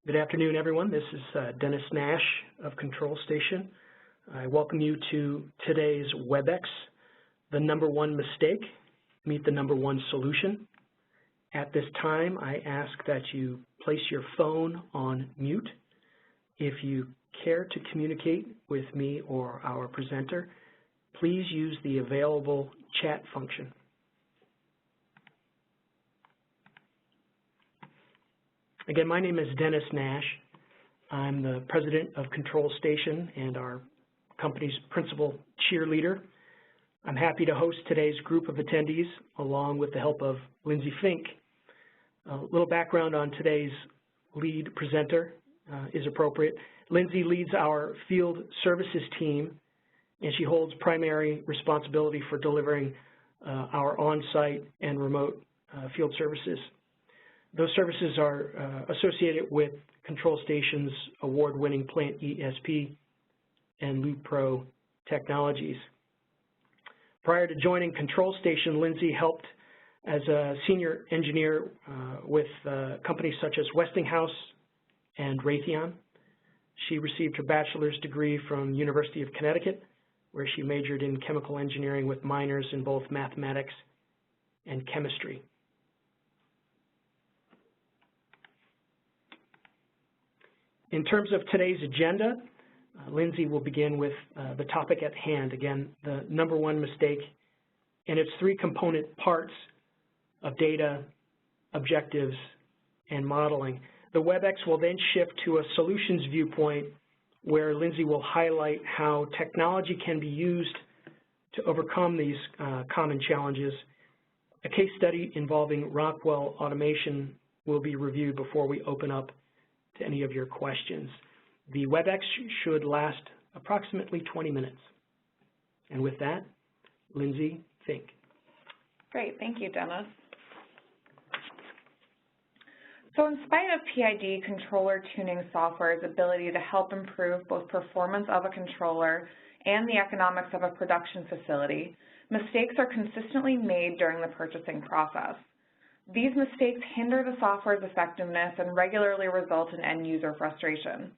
Good afternoon, everyone. This is Dennis Nash of Control Station. I welcome you to today's WebEx, the number one mistake, meet the number one solution. At this time, I ask that you place your phone on mute. If you care to communicate with me or our presenter, please use the available chat function. Again, my name is Dennis Nash. I'm the president of Control Station and our company's principal cheerleader. I'm happy to host today's group of attendees along with the help of Lindsay Fink. A little background on today's lead presenter is appropriate. Lindsay leads our field services team, and she holds primary responsibility for delivering our on-site and remote field services. Those services are associated with Control Station's award-winning Plant ESP and Loop Pro technologies. Prior to joining Control Station, Lindsay helped as a senior engineer with companies such as Westinghouse and Raytheon. She received her bachelor's degree from University of Connecticut, where she majored in chemical engineering with minors in both mathematics and chemistry. In terms of today's agenda, Lindsay will begin with the topic at hand, again, the number one mistake, and its three component parts of data, objectives, and modeling. The WebEx will then shift to a solutions viewpoint where Lindsay will highlight how technology can be used to overcome these common challenges. A case study involving Rockwell automation will be reviewed before we open up to any of your questions. The WebEx should last approximately 20 minutes. And with that, Lindsay Fink. Great, thank you, Dennis. So in spite of PID controller tuning software's ability to help improve both performance of a controller and the economics of a production facility, mistakes are consistently made during the purchasing process. These mistakes hinder the software's effectiveness and regularly result in end-user frustration.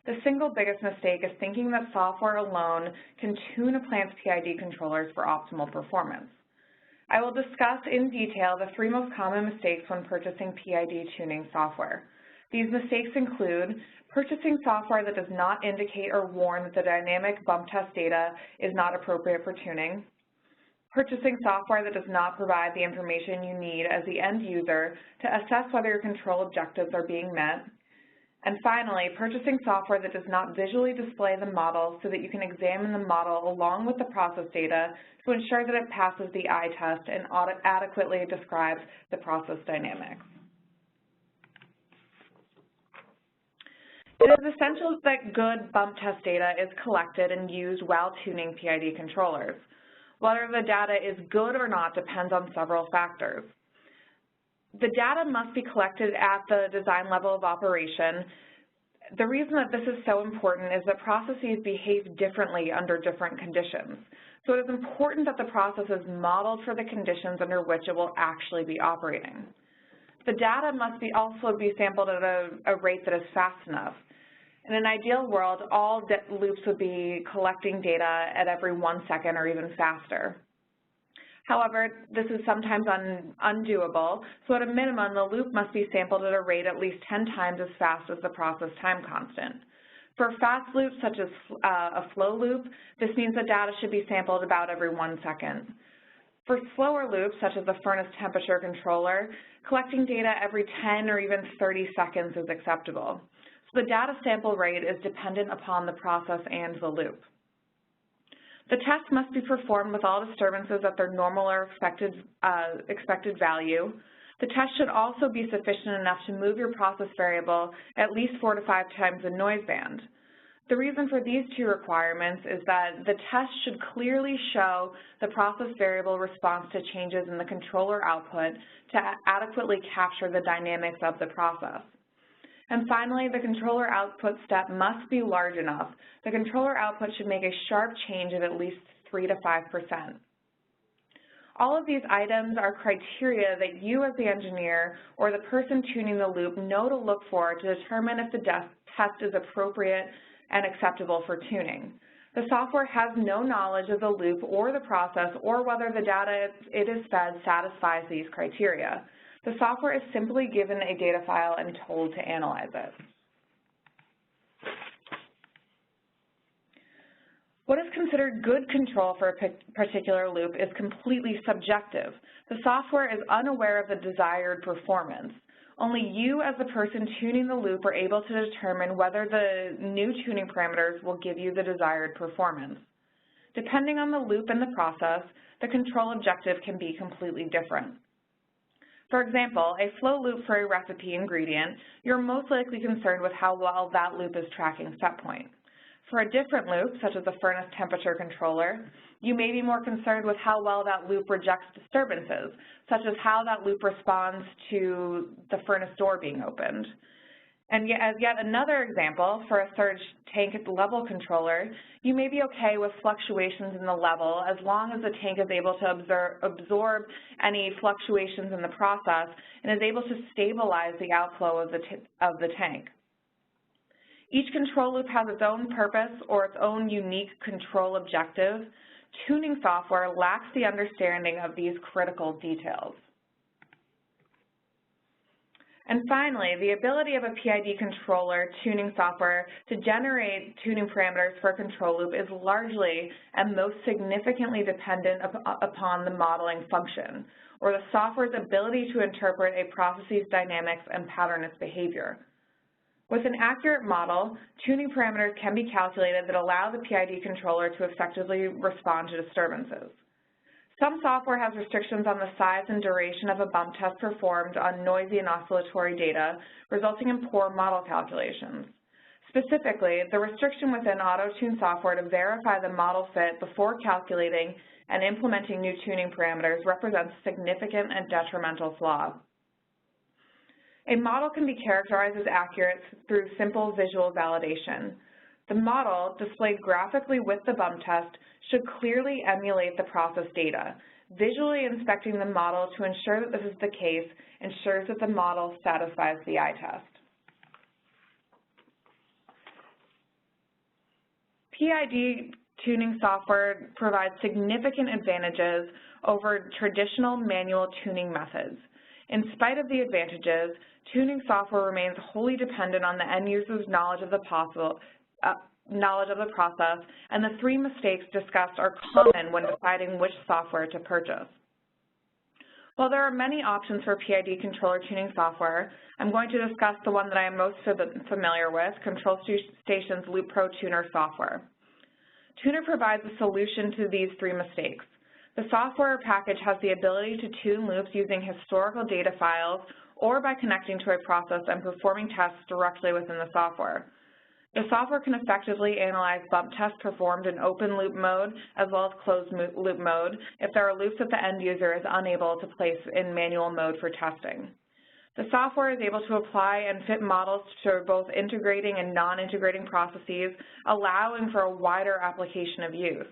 The single biggest mistake is thinking that software alone can tune a plant's PID controllers for optimal performance. I will discuss in detail the three most common mistakes when purchasing PID tuning software. These mistakes include purchasing software that does not indicate or warn that the dynamic bump test data is not appropriate for tuning, purchasing software that does not provide the information you need as the end user to assess whether your control objectives are being met, and finally, purchasing software that does not visually display the model so that you can examine the model along with the process data to ensure that it passes the eye test and adequately describes the process dynamics. It is essential that good bump test data is collected and used while tuning PID controllers. Whether the data is good or not depends on several factors. The data must be collected at the design level of operation. The reason that this is so important is that processes behave differently under different conditions. So it is important that the process is modeled for the conditions under which it will actually be operating. The data must also be sampled at a rate that is fast enough. In an ideal world, all loops would be collecting data at every 1 second or even faster. However, this is sometimes undoable, so at a minimum, the loop must be sampled at a rate at least 10 times as fast as the process time constant. For fast loops, such as a flow loop, this means the data should be sampled about every 1 second. For slower loops, such as a furnace temperature controller, collecting data every 10 or even 30 seconds is acceptable. So the data sample rate is dependent upon the process and the loop. The test must be performed with all disturbances at their normal or expected value. The test should also be sufficient enough to move your process variable at least 4 to 5 times the noise band. The reason for these two requirements is that the test should clearly show the process variable response to changes in the controller output to adequately capture the dynamics of the process. And finally, the controller output step must be large enough. The controller output should make a sharp change of at least 3 to 5%. All of these items are criteria that you as the engineer or the person tuning the loop know to look for to determine if the test is appropriate and acceptable for tuning. The software has no knowledge of the loop or the process or whether the data it is fed satisfies these criteria. The software is simply given a data file and told to analyze it. What is considered good control for a particular loop is completely subjective. The software is unaware of the desired performance. Only you as the person tuning the loop are able to determine whether the new tuning parameters will give you the desired performance. Depending on the loop and the process, the control objective can be completely different. For example, a flow loop for a recipe ingredient, you're most likely concerned with how well that loop is tracking set point. For a different loop, such as a furnace temperature controller, you may be more concerned with how well that loop rejects disturbances, such as how that loop responds to the furnace door being opened. And as yet another example, for a surge tank level controller, you may be okay with fluctuations in the level as long as the tank is able to absorb any fluctuations in the process and is able to stabilize the outflow of the tank. Each control loop has its own purpose or its own unique control objective. Tuning software lacks the understanding of these critical details. And finally, the ability of a PID controller tuning software to generate tuning parameters for a control loop is largely and most significantly dependent upon the modeling function, or the software's ability to interpret a process's dynamics and pattern its behavior. With an accurate model, tuning parameters can be calculated that allow the PID controller to effectively respond to disturbances. Some software has restrictions on the size and duration of a bump test performed on noisy and oscillatory data, resulting in poor model calculations. Specifically, the restriction within auto-tune software to verify the model fit before calculating and implementing new tuning parameters represents a significant and detrimental flaw. A model can be characterized as accurate through simple visual validation. The model, displayed graphically with the bump test, should clearly emulate the process data. Visually inspecting the model to ensure that this is the case ensures that the model satisfies the eye test. PID tuning software provides significant advantages over traditional manual tuning methods. In spite of the advantages, tuning software remains wholly dependent on the end user's knowledge of the process, and the three mistakes discussed are common when deciding which software to purchase. While there are many options for PID controller tuning software, I'm going to discuss the one that I am most familiar with, Control Station's Loop Pro Tuner software. Tuner provides a solution to these three mistakes. The software package has the ability to tune loops using historical data files or by connecting to a process and performing tests directly within the software. The software can effectively analyze bump tests performed in open loop mode as well as closed loop mode if there are loops that the end user is unable to place in manual mode for testing. The software is able to apply and fit models to both integrating and non-integrating processes, allowing for a wider application of use.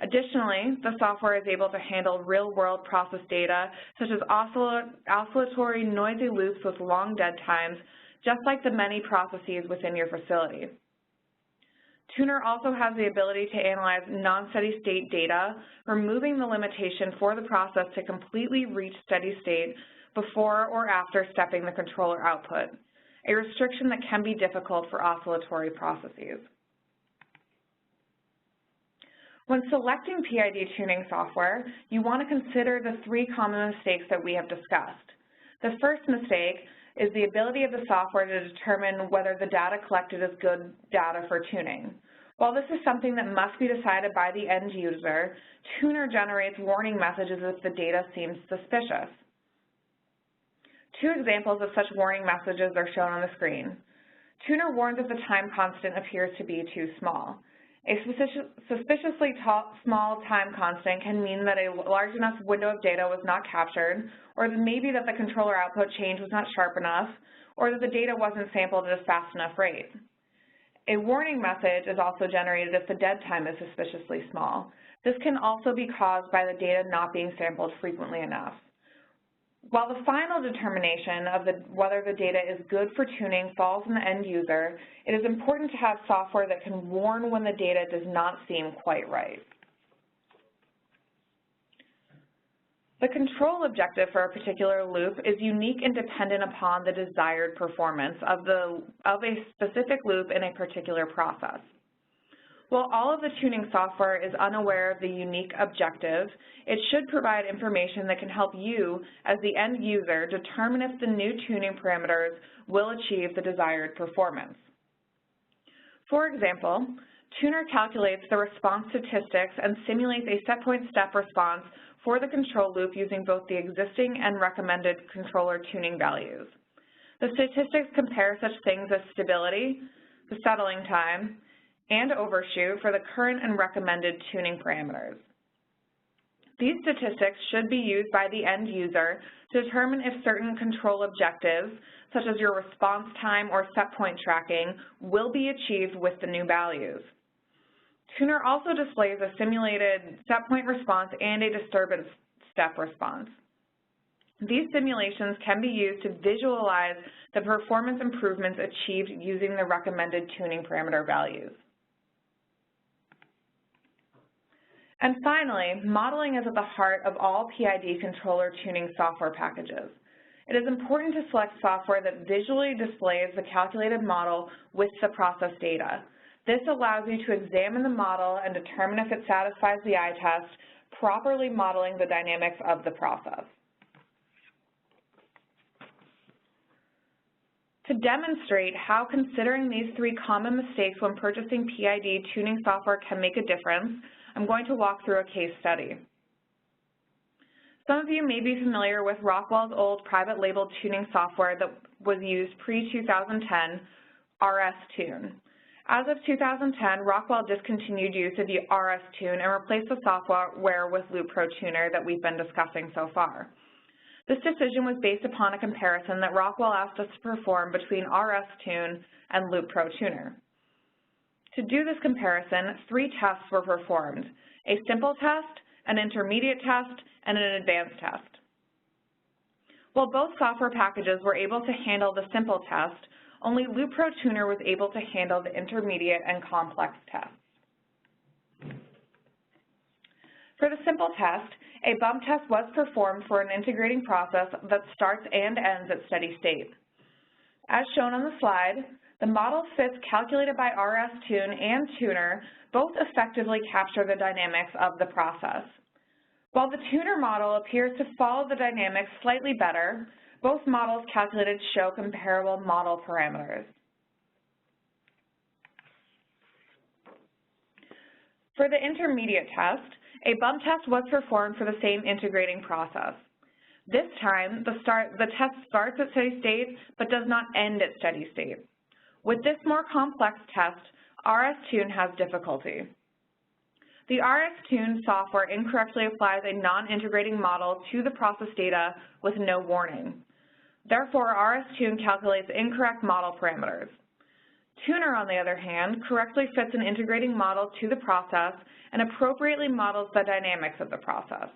Additionally, the software is able to handle real-world process data, such as oscillatory, noisy loops with long dead times, just like the many processes within your facility. Tuner also has the ability to analyze non-steady state data, removing the limitation for the process to completely reach steady state before or after stepping the controller output, a restriction that can be difficult for oscillatory processes. When selecting PID tuning software, you want to consider the three common mistakes that we have discussed. The first mistake is the ability of the software to determine whether the data collected is good data for tuning. While this is something that must be decided by the end user, Tuner generates warning messages if the data seems suspicious. Two examples of such warning messages are shown on the screen. Tuner warns if the time constant appears to be too small. A suspiciously small time constant can mean that a large enough window of data was not captured, or maybe that the controller output change was not sharp enough, or that the data wasn't sampled at a fast enough rate. A warning message is also generated if the dead time is suspiciously small. This can also be caused by the data not being sampled frequently enough. While the final determination of whether the data is good for tuning falls on the end user, it is important to have software that can warn when the data does not seem quite right. The control objective for a particular loop is unique and dependent upon the desired performance of a specific loop in a particular process. While all of the tuning software is unaware of the unique objective, it should provide information that can help you, as the end user, determine if the new tuning parameters will achieve the desired performance. For example, Tuner calculates the response statistics and simulates a set point step response for the control loop using both the existing and recommended controller tuning values. The statistics compare such things as stability, the settling time, and overshoot for the current and recommended tuning parameters. These statistics should be used by the end user to determine if certain control objectives, such as your response time or set point tracking, will be achieved with the new values. Tuner also displays a simulated set point response and a disturbance step response. These simulations can be used to visualize the performance improvements achieved using the recommended tuning parameter values. And finally, modeling is at the heart of all PID controller tuning software packages. It is important to select software that visually displays the calculated model with the process data. This allows you to examine the model and determine if it satisfies the eye test, properly modeling the dynamics of the process. To demonstrate how considering these three common mistakes when purchasing PID tuning software can make a difference, I'm going to walk through a case study. Some of you may be familiar with Rockwell's old private label tuning software that was used pre-2010, RS-Tune. As of 2010, Rockwell discontinued use of the RS-Tune and replaced the software with Loop Pro Tuner that we've been discussing so far. This decision was based upon a comparison that Rockwell asked us to perform between RS-Tune and Loop Pro Tuner. To do this comparison, 3 tests were performed: a simple test, an intermediate test, and an advanced test. While both software packages were able to handle the simple test, only Loop Pro Tuner was able to handle the intermediate and complex tests. For the simple test, a bump test was performed for an integrating process that starts and ends at steady state. As shown on the slide, the model fits calculated by RS-Tune and Tuner both effectively capture the dynamics of the process. While the Tuner model appears to follow the dynamics slightly better, both models calculated show comparable model parameters. For the intermediate test, a bump test was performed for the same integrating process. This time, the test starts at steady state but does not end at steady state. With this more complex test, RS-Tune has difficulty. The RS-Tune software incorrectly applies a non-integrating model to the process data with no warning. Therefore, RS-Tune calculates incorrect model parameters. Tuner, on the other hand, correctly fits an integrating model to the process and appropriately models the dynamics of the process.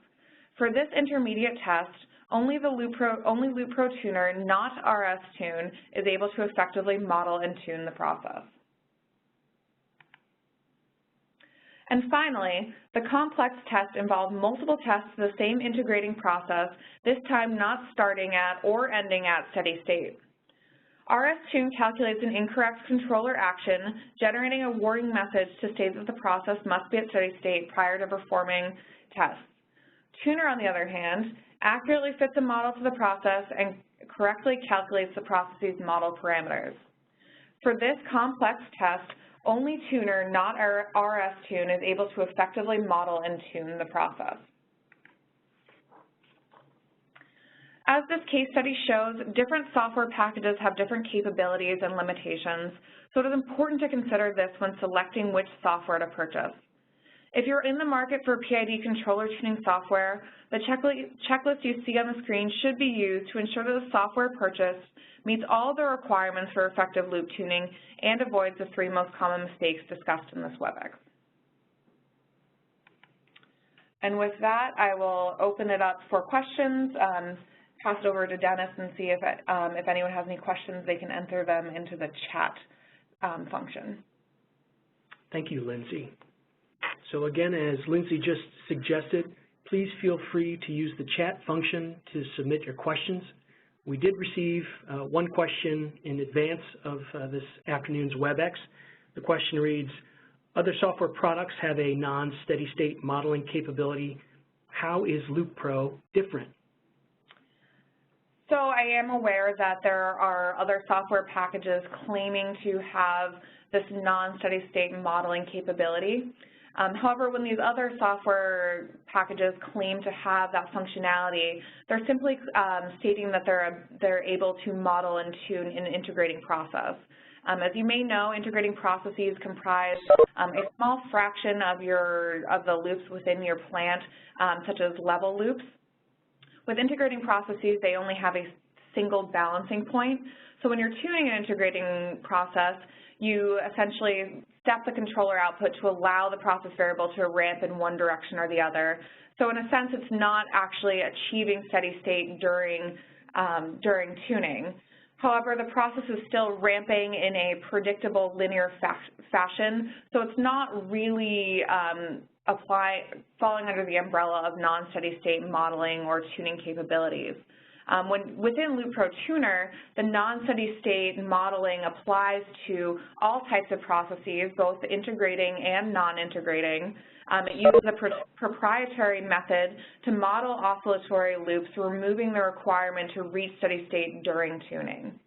For this intermediate test, only Loop Pro Tuner, not RS-Tune, is able to effectively model and tune the process. And finally, the complex test involved multiple tests of the same integrating process, this time not starting at or ending at steady state. RS-Tune calculates an incorrect controller action, generating a warning message to state that the process must be at steady state prior to performing tests. Tuner, on the other hand, accurately fits a model to the process and correctly calculates the process's model parameters. For this complex test, only Tuner, not RS-Tune, is able to effectively model and tune the process. As this case study shows, different software packages have different capabilities and limitations, so it is important to consider this when selecting which software to purchase. If you're in the market for PID controller tuning software, the checklist you see on the screen should be used to ensure that the software purchased meets all the requirements for effective loop tuning and avoids the 3 most common mistakes discussed in this WebEx. And with that, I will open it up for questions, pass it over to Dennis and see if anyone has any questions, they can enter them into the chat function. Thank you, Lindsay. So again, as Lindsay just suggested, please feel free to use the chat function to submit your questions. We did receive one question in advance of this afternoon's WebEx. The question reads, other software products have a non-steady state modeling capability. How is LoopPro different? So I am aware that there are other software packages claiming to have this non-steady state modeling capability. However, when these other software packages claim to have that functionality, they're simply stating that they're able to model and tune an integrating process. As you may know, integrating processes comprise a small fraction of the loops within your plant, such as level loops. With integrating processes, they only have a single balancing point. So when you're tuning an integrating process, you essentially step the controller output to allow the process variable to ramp in one direction or the other. So in a sense, it's not actually achieving steady state during tuning. However, the process is still ramping in a predictable linear fashion, so it's not really falling under the umbrella of non-steady state modeling or tuning capabilities. Within LoopPro Tuner, the non-steady state modeling applies to all types of processes, both integrating and non-integrating. It uses a proprietary method to model oscillatory loops, removing the requirement to reach steady state during tuning.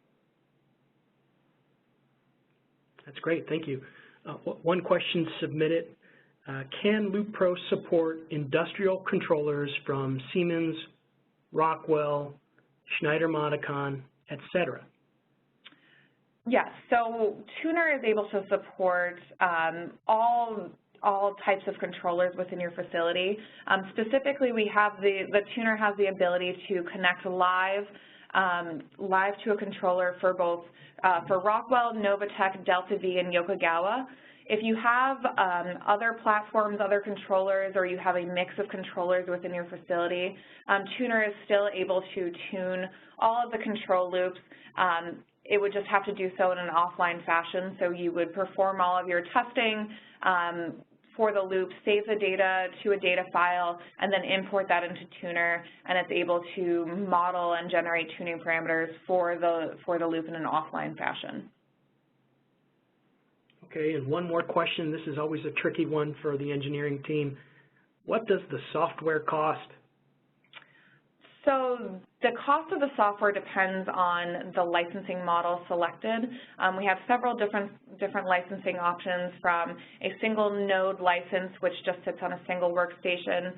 That's great, thank you. One question submitted. Can LoopPro support industrial controllers from Siemens, Rockwell, Schneider Modicon, etc.? Yes, so Tuner is able to support all types of controllers within your facility. Specifically, we have the Tuner has the ability to connect live to a controller for both for Rockwell, Novatech, Delta V, and Yokogawa. If you have other platforms, other controllers, or you have a mix of controllers within your facility, Tuner is still able to tune all of the control loops. It would just have to do so in an offline fashion, so you would perform all of your testing for the loop, save the data to a data file, and then import that into Tuner, and it's able to model and generate tuning parameters for the loop in an offline fashion. Okay, and one more question. This is always a tricky one for the engineering team. What does the software cost? So the cost of the software depends on the licensing model selected. We have several different licensing options, from a single node license, which just sits on a single workstation,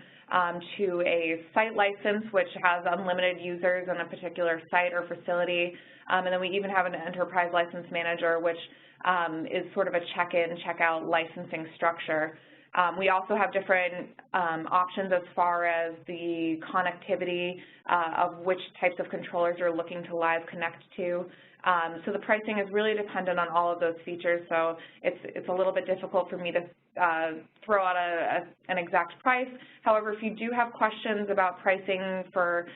to a site license, which has unlimited users on a particular site or facility. And then we even have an enterprise license manager, which is sort of a check-in, check-out licensing structure. We also have different options as far as the connectivity of which types of controllers you're looking to live connect to. So the pricing is really dependent on all of those features, so it's a little bit difficult for me to throw out an exact price. However, if you do have questions about pricing for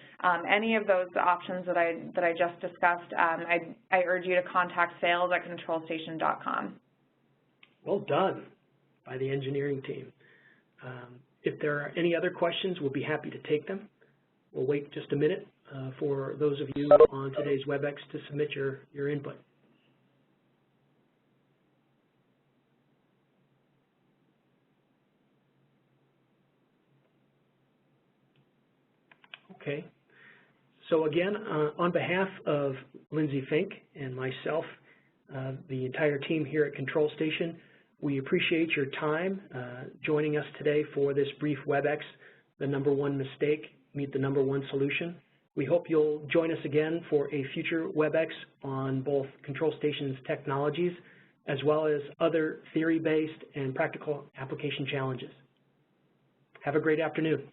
any of those options that I just discussed, I urge you to contact sales@controlstation.com. Well done by the engineering team. If there are any other questions, we'll be happy to take them. We'll wait just a minute for those of you on today's WebEx to submit your input. Okay. So again, on behalf of Lindsay Fink and myself, the entire team here at Control Station, we appreciate your time joining us today for this brief WebEx, the #1 mistake, meet the #1 solution. We hope you'll join us again for a future WebEx on both Control Station's technologies as well as other theory-based and practical application challenges. Have a great afternoon.